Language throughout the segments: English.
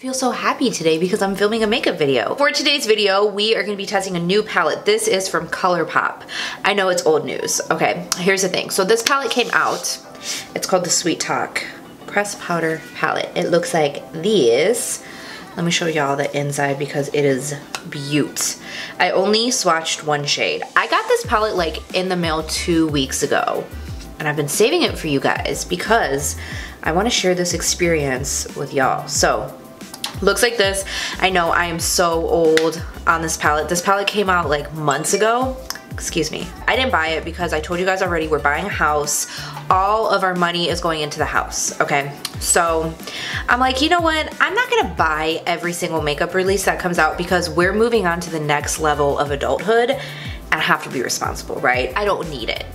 feel so happy today because I'm filming a makeup video. For today's video, we are gonna be testing a new palette. This is from ColourPop. I know it's old news. Okay, here's the thing. So this palette came out. It's called the Sweet Talk Pressed Powder Palette. It looks like this. Let me show y'all the inside because it is beaut. I only swatched one shade. I got this palette like in the mail 2 weeks ago, and I've been saving it for you guys because I wanna share this experience with y'all. So, looks like this. I know I am so old on this palette. This palette came out like months ago. Excuse me. I didn't buy it because I told you guys already we're buying a house. All of our money is going into the house, okay? So I'm like, you know what? I'm not gonna buy every single makeup release that comes out because we're moving on to the next level of adulthood and I have to be responsible, right? I don't need it.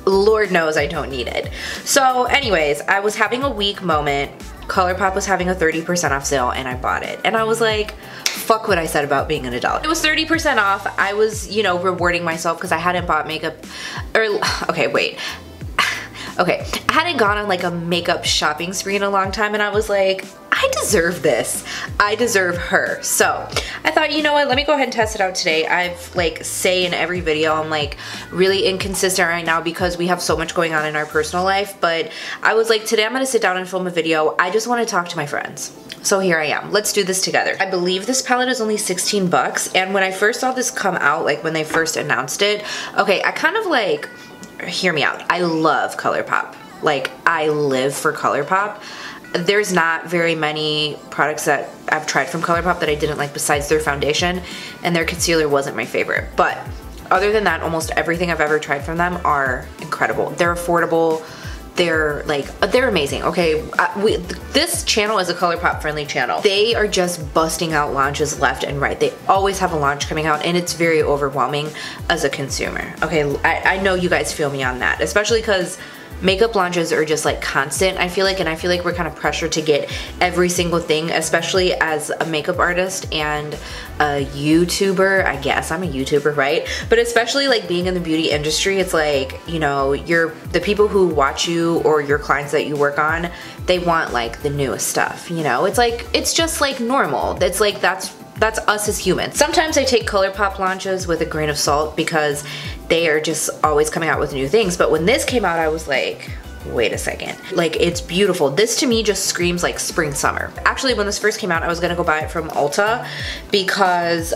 Lord knows I don't need it. So anyways, I was having a weak moment. ColourPop was having a 30% off sale and I bought it. And I was like, fuck what I said about being an adult. It was 30% off. I was, you know, rewarding myself because I hadn't bought makeup, okay, wait. Okay, I hadn't gone on like a makeup shopping spree in a long time and I was like, I deserve this. I deserve her. So I thought, you know what, let me go ahead and test it out today. I've like say in every video, I'm like really inconsistent right now because we have so much going on in our personal life, but I was like, today I'm gonna sit down and film a video. I just wanna talk to my friends. So here I am, let's do this together. I believe this palette is only 16 bucks. And when I first saw this come out, like when they first announced it, okay, I kind of like, hear me out. I love ColourPop. Like I live for ColourPop. There's not very many products that I've tried from ColourPop that I didn't like besides their foundation, and their concealer wasn't my favorite. But other than that, almost everything I've ever tried from them are incredible. They're affordable. They're amazing, okay? This channel is a ColourPop friendly channel. They are just busting out launches left and right. They always have a launch coming out and it's very overwhelming as a consumer, okay? I know you guys feel me on that, especially because makeup launches are just like constant, I feel like, and I feel like we're kind of pressured to get every single thing, especially as a makeup artist and a YouTuber. I guess I'm a YouTuber, right? But especially like being in the beauty industry, it's like, you know, the people who watch you or your clients that you work on, they want like the newest stuff, you know? It's like, it's just like normal. It's like, that's us as humans. Sometimes I take ColourPop launches with a grain of salt because they are just always coming out with new things. But when this came out, I was like, wait a second. Like, it's beautiful. This to me just screams like spring, summer. Actually, when this first came out, I was gonna go buy it from Ulta because,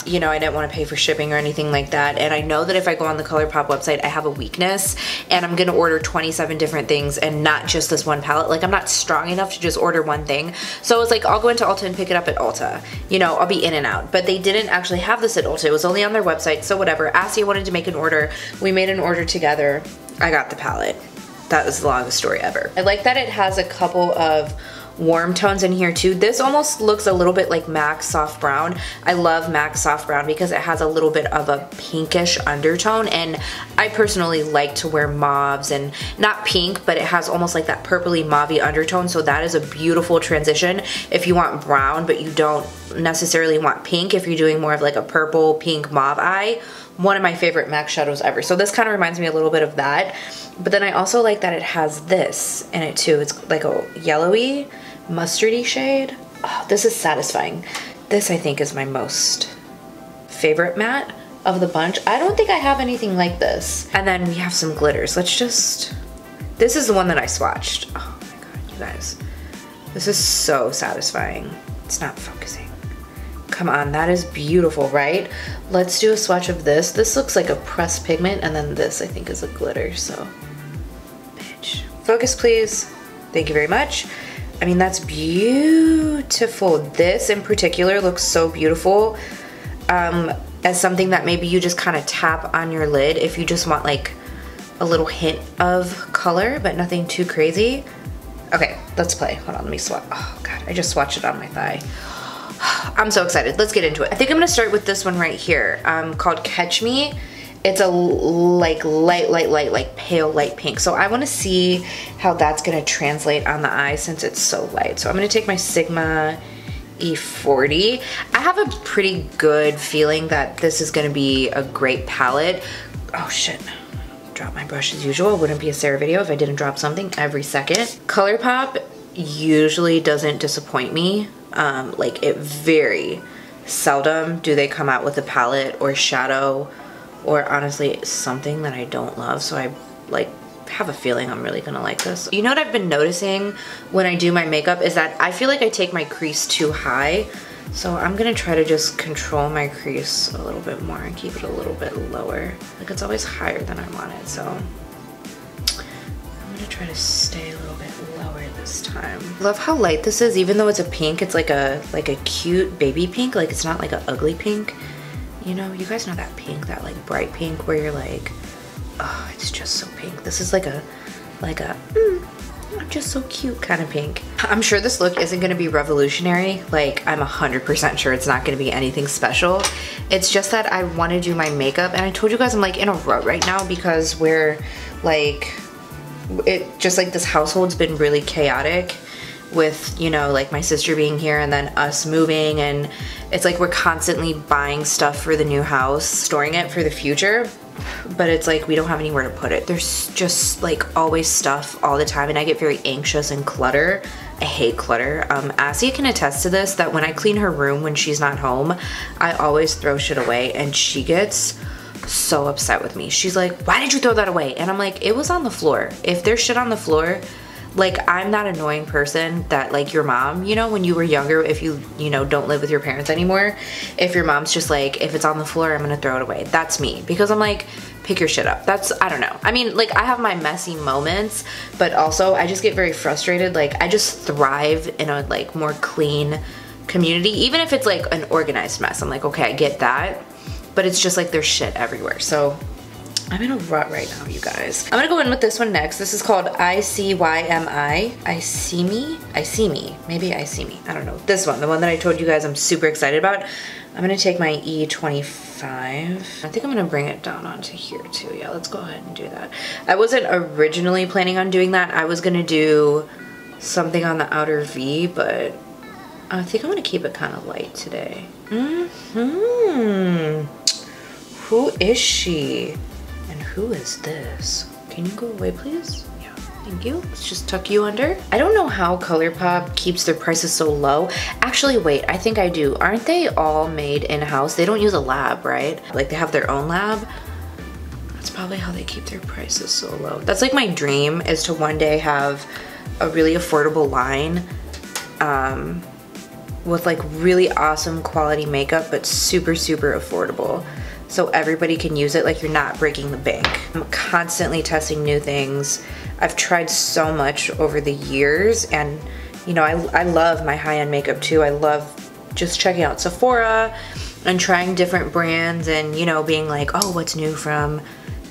you know, I didn't wanna pay for shipping or anything like that. And I know that if I go on the ColourPop website, I have a weakness and I'm gonna order 27 different things and not just this one palette. Like, I'm not strong enough to just order one thing. So I was like, I'll go into Ulta and pick it up at Ulta. You know, I'll be in and out. But they didn't actually have this at Ulta. It was only on their website, so whatever. Assia wanted to make an order. We made an order together. I got the palette. That was the longest story ever. I like that it has a couple of warm tones in here too. This almost looks a little bit like MAC Soft Brown. I love MAC Soft Brown because it has a little bit of a pinkish undertone, and I personally like to wear mauves, and not pink, but it has almost like that purpley mauvey undertone, so that is a beautiful transition if you want brown but you don't necessarily want pink. If you're doing more of like a purple, pink, mauve eye, one of my favorite MAC shadows ever. So this kind of reminds me a little bit of that. But then I also like that it has this in it too. It's like a yellowy, mustardy shade. Oh, this is satisfying. This I think is my most favorite matte of the bunch. I don't think I have anything like this. And then we have some glitters. Let's just, this is the one that I swatched. Oh my God, you guys. This is so satisfying. It's not focusing. Come on, that is beautiful, right? Let's do a swatch of this. This looks like a pressed pigment, and then this I think is a glitter, so. Bitch. Focus, please. Thank you very much. I mean, that's beautiful. This in particular looks so beautiful as something that maybe you just kind of tap on your lid if you just want like a little hint of color, but nothing too crazy. Okay, let's play. Hold on, let me swatch. Oh God, I just swatched it on my thigh. I'm so excited. Let's get into it. I think I'm gonna start with this one right here, called Catch Me. It's a like light, pale light pink. So I wanna see how that's gonna translate on the eye since it's so light. So I'm gonna take my Sigma E40. I have a pretty good feeling that this is gonna be a great palette. Oh shit, drop my brush as usual. Wouldn't be a Sarah video if I didn't drop something every second. ColourPop usually doesn't disappoint me Like it very seldom do they come out with a palette or shadow or honestly something that I don't love. So I like have a feeling I'm really gonna like this. You know what I've been noticing when I do my makeup is that I feel like I take my crease too high. So I'm gonna try to just control my crease a little bit more and keep it a little bit lower. Like it's always higher than I want it, so I'm gonna try to stay a little bit lower this time. Love how light this is, even though it's a pink, it's like a cute baby pink. Like it's not like an ugly pink. You know, you guys know that pink, that like bright pink where you're like, oh, it's just so pink. This is like a I'm just so cute kind of pink. I'm sure this look isn't gonna be revolutionary. Like I'm 100% sure it's not gonna be anything special. It's just that I wanna do my makeup, and I told you guys I'm like in a rut right now because we're like, it just like this household's been really chaotic with, you know, like my sister being here and then us moving, and it's like we're constantly buying stuff for the new house, storing it for the future, but it's like we don't have anywhere to put it. There's just like always stuff all the time, and I get very anxious and clutter. I hate clutter. Assia can attest to this, that when I clean her room when she's not home, I always throw shit away, and she gets so upset with me. She's like, why did you throw that away? And I'm like, it was on the floor. If there's shit on the floor, like I'm that annoying person that like your mom, you know, when you were younger, if you know, don't live with your parents anymore, if your mom's just like, if it's on the floor, I'm gonna throw it away. That's me, because I'm like, pick your shit up. That's, I don't know. I mean, like I have my messy moments, but also I just get very frustrated. Like I just thrive in a like more clean community, even if it's like an organized mess. I'm like, okay, I get that, but it's just like there's shit everywhere. So I'm in a rut right now, you guys. I'm gonna go in with this one next. This is called ICYMI. ICYMI. Maybe ICYMI. I don't know. This one, the one that I told you guys I'm super excited about. I'm gonna take my E25. I think I'm gonna bring it down onto here too. Yeah, let's go ahead and do that. I wasn't originally planning on doing that. I was gonna do something on the outer V, but I think I'm gonna keep it kind of light today. Who is she? And who is this? Can you go away, please? Yeah, thank you. Let's just tuck you under. I don't know how ColourPop keeps their prices so low. Actually, wait, I think I do. Aren't they all made in-house? They don't use a lab, right? Like they have their own lab. That's probably how they keep their prices so low. That's like my dream, is to one day have a really affordable line with like really awesome quality makeup, but super, super affordable. So everybody can use it, like you're not breaking the bank. I'm constantly testing new things. I've tried so much over the years, and you know, I love my high-end makeup too. I love just checking out Sephora and trying different brands and, you know, being like, oh, what's new from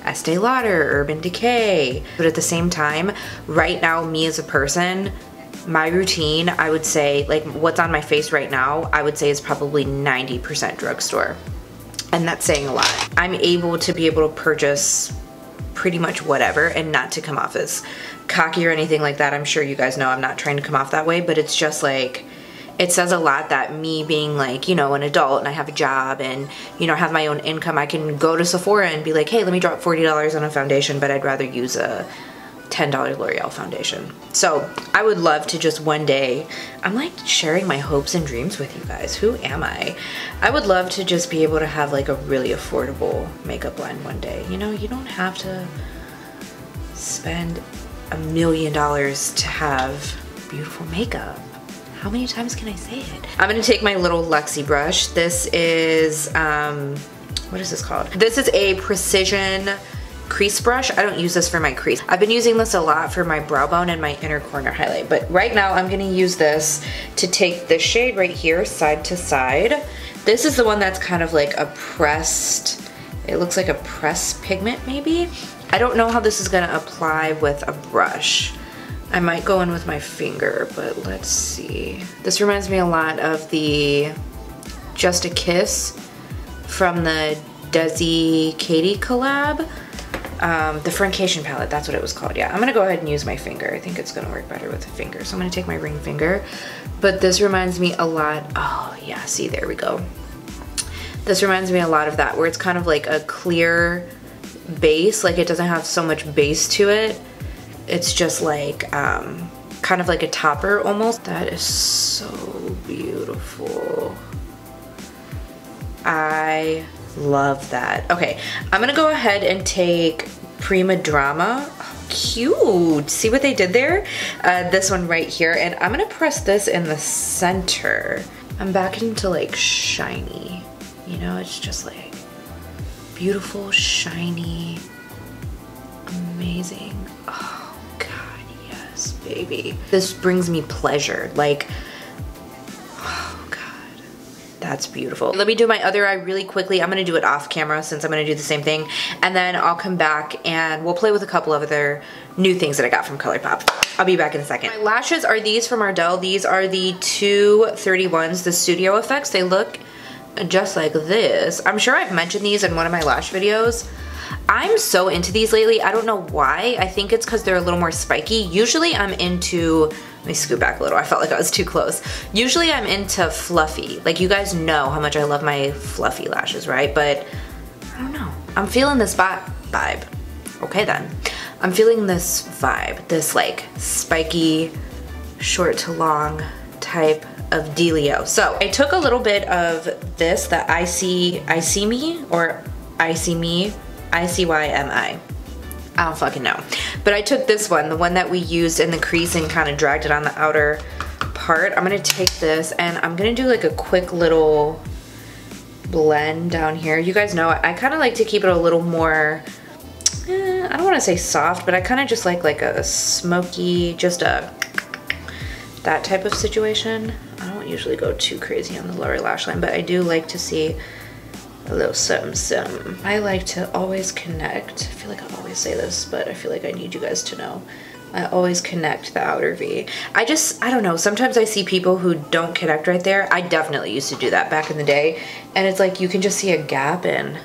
Estee Lauder, Urban Decay. But at the same time, right now, me as a person, my routine, I would say, like what's on my face right now, I would say is probably 90% drugstore. And that's saying a lot. I'm able to purchase pretty much whatever and not to come off as cocky or anything like that. I'm sure you guys know I'm not trying to come off that way, but it's just like, it says a lot that me being like, you know, an adult and I have a job and, you know, have my own income, I can go to Sephora and be like, hey, let me drop $40 on a foundation, but I'd rather use a $10 L'Oreal foundation. So I would love to just one day, I'm like sharing my hopes and dreams with you guys. Who am I? I would love to just be able to have like a really affordable makeup line one day. You know, you don't have to spend $1 million to have beautiful makeup. How many times can I say it? I'm gonna take my little Luxie brush. This is, what is this called? This is a precision crease brush. I don't use this for my crease. I've been using this a lot for my brow bone and my inner corner highlight, but right now I'm gonna use this to take the shade right here, side to side. This is the one that's kind of like a pressed, it looks like a pressed pigment maybe. I don't know how this is gonna apply with a brush. I might go in with my finger, but let's see. This reminds me a lot of the Just a Kiss from the Desi Katie collab. The Francation palette, that's what it was called. Yeah, I'm gonna go ahead and use my finger. I think it's gonna work better with a finger. So I'm gonna take my ring finger. But this reminds me a lot, oh yeah, see, there we go. This reminds me a lot of that, where it's kind of like a clear base, like it doesn't have so much base to it. It's just like, kind of like a topper almost. That is so beautiful. I love that. Okay, I'm gonna go ahead and take Prima Drama. Oh, cute. See what they did there? This one right here, and I'm gonna press this in the center. I'm back into like shiny. You know, it's just like beautiful, shiny, amazing. Oh God, yes, baby. This brings me pleasure. Like, oh God, that's beautiful. Let me do my other eye really quickly. I'm gonna do it off camera since I'm gonna do the same thing. And then I'll come back and we'll play with a couple of other new things that I got from ColourPop. I'll be back in a second. My lashes are these from Ardell. These are the 231s, the Studio Effects. They look just like this. I'm sure I've mentioned these in one of my lash videos. I'm so into these lately. I don't know why. I think it's because they're a little more spiky. Usually I'm into, let me scoot back a little. I felt like I was too close. Usually I'm into fluffy. Like, you guys know how much I love my fluffy lashes, right? But I don't know. I'm feeling this vibe. Okay then. I'm feeling this vibe. This like spiky, short to long type of dealio. So I took a little bit of this, the ICYMI or ICYMI, ICYMI. I don't fucking know. But I took this one, the one that we used in the crease and kind of dragged it on the outer part. I'm gonna take this and I'm gonna do like a quick little blend down here. You guys know I kind of like to keep it a little more, I don't want to say soft, but I kind of just like a smoky, just a that type of situation. I don't usually go too crazy on the lower lash line, but I do like to see a little something. I like to always connect. I feel like I always say this, but I feel like I need you guys to know. I always connect the outer V. I don't know, sometimes I see people who don't connect right there. I definitely used to do that back in the day, and it's like you can just see a gap, and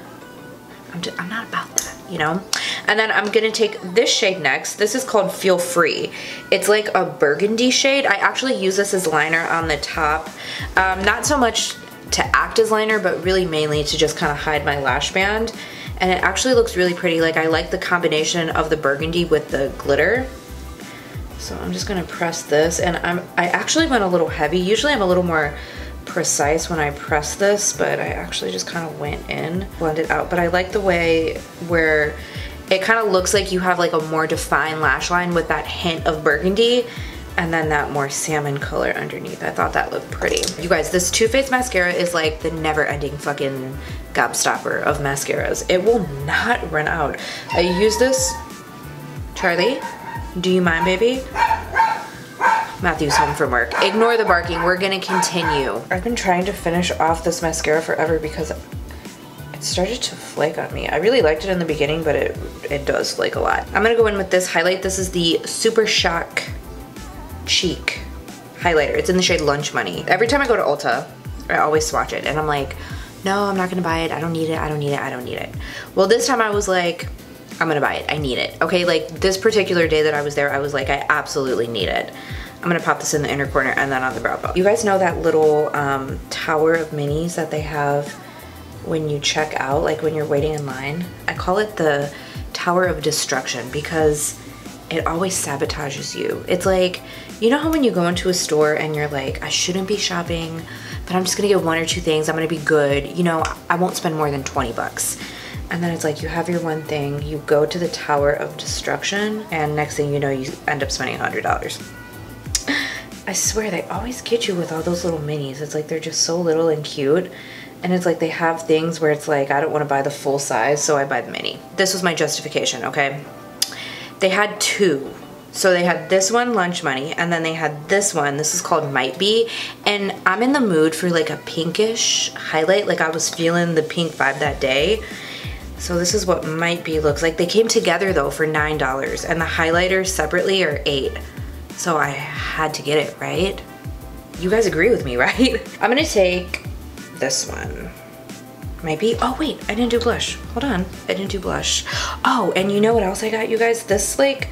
I'm not about that, you know? And then I'm gonna take this shade next. This is called Feel Free. It's like a burgundy shade. I actually use this as liner on the top. Not so much to act as liner, but really mainly to just kind of hide my lash band. And it actually looks really pretty. Like, I like the combination of the burgundy with the glitter. So I'm just gonna press this, and I actually went a little heavy. Usually I'm a little more precise when I press this, but I actually just kind of went in, blended out. But I like the way where it kind of looks like you have like a more defined lash line with that hint of burgundy and then that more salmon color underneath. I thought that looked pretty. You guys, this Too Faced mascara is like the never-ending fucking gobstopper of mascaras. It will not run out. I use this, Charlie, do you mind, baby? Matthew's home from work. Ignore the barking, we're gonna continue. I've been trying to finish off this mascara forever because it started to flake on me. I really liked it in the beginning, but it does flake a lot. I'm gonna go in with this highlight. This is the Super Shock Cheek highlighter. It's in the shade Lunch Money. Every time I go to Ulta, I always swatch it, and I'm like, no, I'm not gonna buy it. I don't need it, I don't need it, I don't need it. Well, this time I was like, I'm gonna buy it, I need it. Okay, like this particular day that I was there, I was like, I absolutely need it. I'm gonna pop this in the inner corner and then on the brow bone. You guys know that little tower of minis that they have when you check out, like when you're waiting in line? I call it the Tower of Destruction because it always sabotages you. It's like, you know how when you go into a store and you're like, I shouldn't be shopping, but I'm just gonna get one or two things, I'm gonna be good, you know, I won't spend more than 20 bucks. And then it's like, you have your one thing, you go to the Tower of Destruction, and next thing you know, you end up spending $100. I swear, they always get you with all those little minis. It's like, they're just so little and cute. And it's like, they have things where it's like, I don't want to buy the full size, so I buy the mini. This was my justification, okay? They had two. So they had this one, Lunch Money, and then they had this one. This is called Might Be. And I'm in the mood for like a pinkish highlight. Like, I was feeling the pink vibe that day. So this is what Might Be looks like. They came together though for $9, and the highlighters separately are $8. So I had to get it, right? You guys agree with me, right? I'm gonna take this one. Might Be, oh wait, I didn't do blush. Hold on, I didn't do blush. Oh, and you know what else I got, you guys? This, like,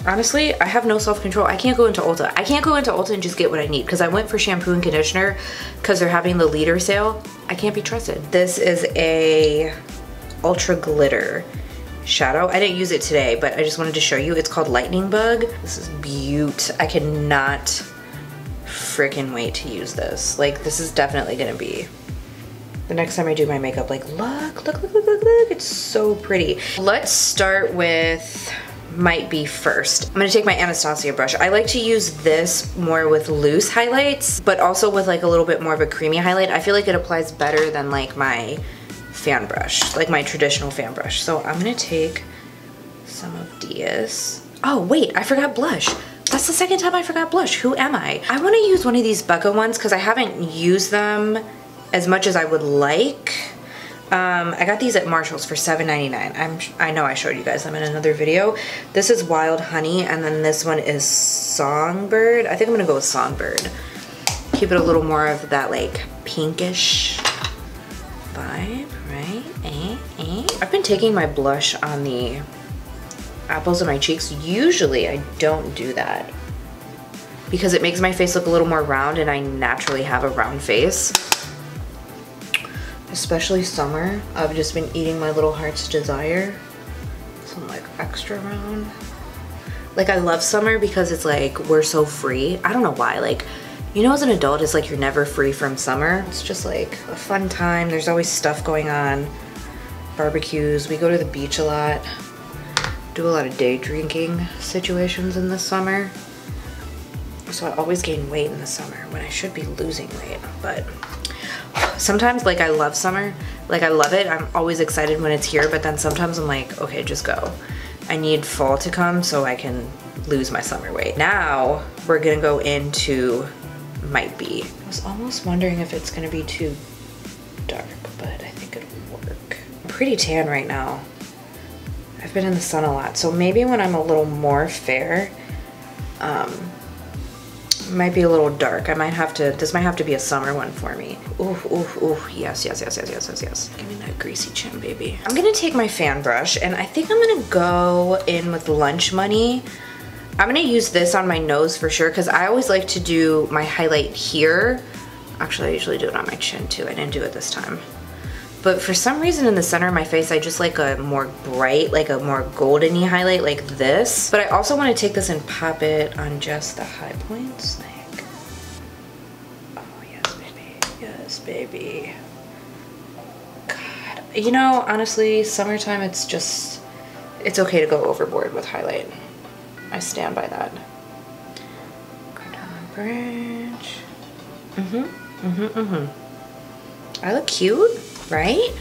honestly, I have no self-control. I can't go into Ulta. I can't go into Ulta and just get what I need because I went for shampoo and conditioner because they're having the leader sale. I can't be trusted. This is a Ultra Glitter shadow. I didn't use it today, but I just wanted to show you. It's called Lightning Bug. This is beaut. I cannot freaking wait to use this. Like, this is definitely gonna be the next time I do my makeup. Like, look, it's so pretty. Let's start with Might Be first. I'm gonna take my Anastasia brush. I like to use this more with loose highlights, but also with like a little bit more of a creamy highlight. I feel like it applies better than like my fan brush, like my traditional fan brush. So I'm gonna take some of these. Oh wait, I forgot blush. That's the second time I forgot blush. Who am I? I wanna use one of these Becca ones because I haven't used them as much as I would like. I got these at Marshall's for $7.99. I know I showed you guys them in another video. This is Wild Honey, and then this one is Songbird. I think I'm gonna go with Songbird. Keep it a little more of that like pinkish vibe, right? I've been taking my blush on the apples of my cheeks. Usually I don't do that because it makes my face look a little more round, and I naturally have a round face. Especially summer, I've just been eating my little heart's desire. So I'm like extra round. Like, I love summer because it's like, we're so free. I don't know why, like, you know, as an adult, it's like you're never free from summer. It's just like a fun time. There's always stuff going on. Barbecues, we go to the beach a lot. Do a lot of day drinking situations in the summer. So I always gain weight in the summer when I should be losing weight, but sometimes, like, I love summer. Like, I love it. I'm always excited when it's here, but then sometimes I'm like, okay, just go. I need fall to come so I can lose my summer weight. Now, we're gonna go into Might Be. I was almost wondering if it's gonna be too dark, but I think it'll work. I'm pretty tan right now. I've been in the sun a lot, so maybe when I'm a little more fair, might be a little dark. I might have to, this might have to be a summer one for me. Ooh, ooh, ooh, yes. Give me that greasy chin, baby. I'm gonna take my fan brush, and I think I'm gonna go in with Lunch Money. I'm gonna use this on my nose for sure, because I always like to do my highlight here. Actually, I usually do it on my chin too. I didn't do it this time. But for some reason in the center of my face, I just like a more bright, like a more golden-y highlight like this. But I also want to take this and pop it on just the high points. Like, oh, yes, baby. Yes, baby. God. You know, honestly, summertime, it's just, it's okay to go overboard with highlight. I stand by that. Go down the bridge. I look cute, right?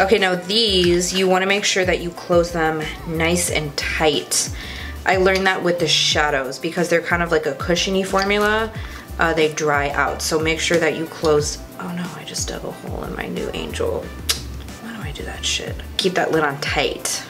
Okay, now these, you want to make sure that you close them nice and tight. I learned that with the shadows because they're kind of like a cushiony formula. They dry out, so make sure that you close. Oh no, I just dug a hole in my new Angel. Why do I do that shit? Keep that lid on tight.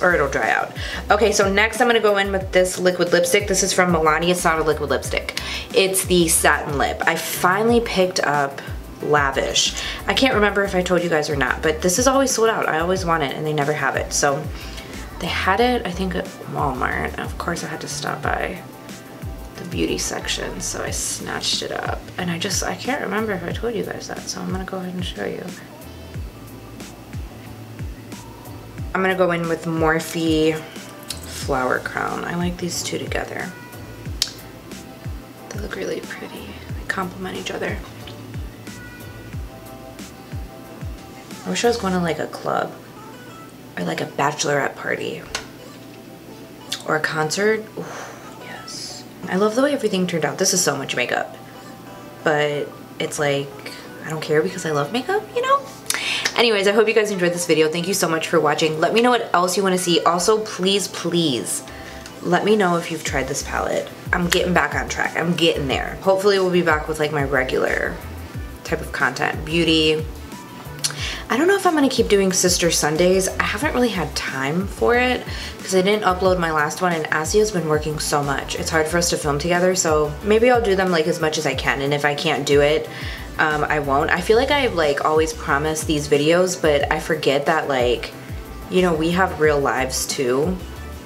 Or it'll dry out. Okay, so next I'm gonna go in with this liquid lipstick. This is from Milani. It's not a liquid lipstick. It's the Satin Lip. I finally picked up Lavish. I can't remember if I told you guys or not, but this is always sold out. I always want it and they never have it. So they had it, I think, at Walmart. And of course I had to stop by the beauty section, so I snatched it up. And I can't remember if I told you guys that, so I'm gonna go ahead and show you. I'm gonna go in with Morphe Flower Crown. I like these two together. They look really pretty. They complement each other. I wish I was going to like a club or like a bachelorette party or a concert. Ooh, yes. I love the way everything turned out. This is so much makeup, but it's like, I don't care because I love makeup, you know? Anyways, I hope you guys enjoyed this video. Thank you so much for watching. Let me know what else you want to see. Also, please, let me know if you've tried this palette. I'm getting back on track. I'm getting there. Hopefully we'll be back with like my regular type of content. Beauty. I don't know if I'm gonna keep doing Sister Sundays. I haven't really had time for it because I didn't upload my last one, and Asia's been working so much. It's hard for us to film together, so maybe I'll do them like as much as I can, and if I can't do it, I won't. I feel like I like always promise these videos, but I forget that, like, you know, we have real lives too,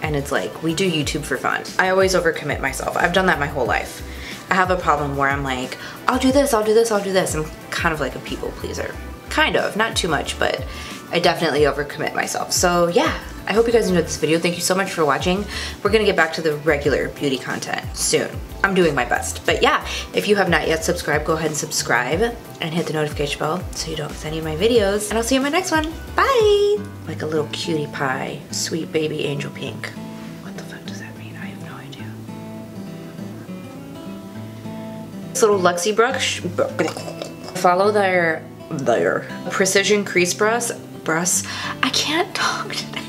and it's like we do YouTube for fun. I always overcommit myself. I've done that my whole life. I have a problem where I'm like, I'll do this, I'll do this, I'll do this. I'm kind of like a people pleaser. Kind of, not too much, but I definitely overcommit myself. So yeah, I hope you guys enjoyed this video. Thank you so much for watching. We're gonna get back to the regular beauty content soon. I'm doing my best. But yeah, if you have not yet subscribed, go ahead and subscribe and hit the notification bell so you don't miss any of my videos. And I'll see you in my next one. Bye! Like a little cutie pie, sweet baby angel pink. What the fuck does that mean? I have no idea. This little Luxie brush, follow their precision crease brush. I can't talk today.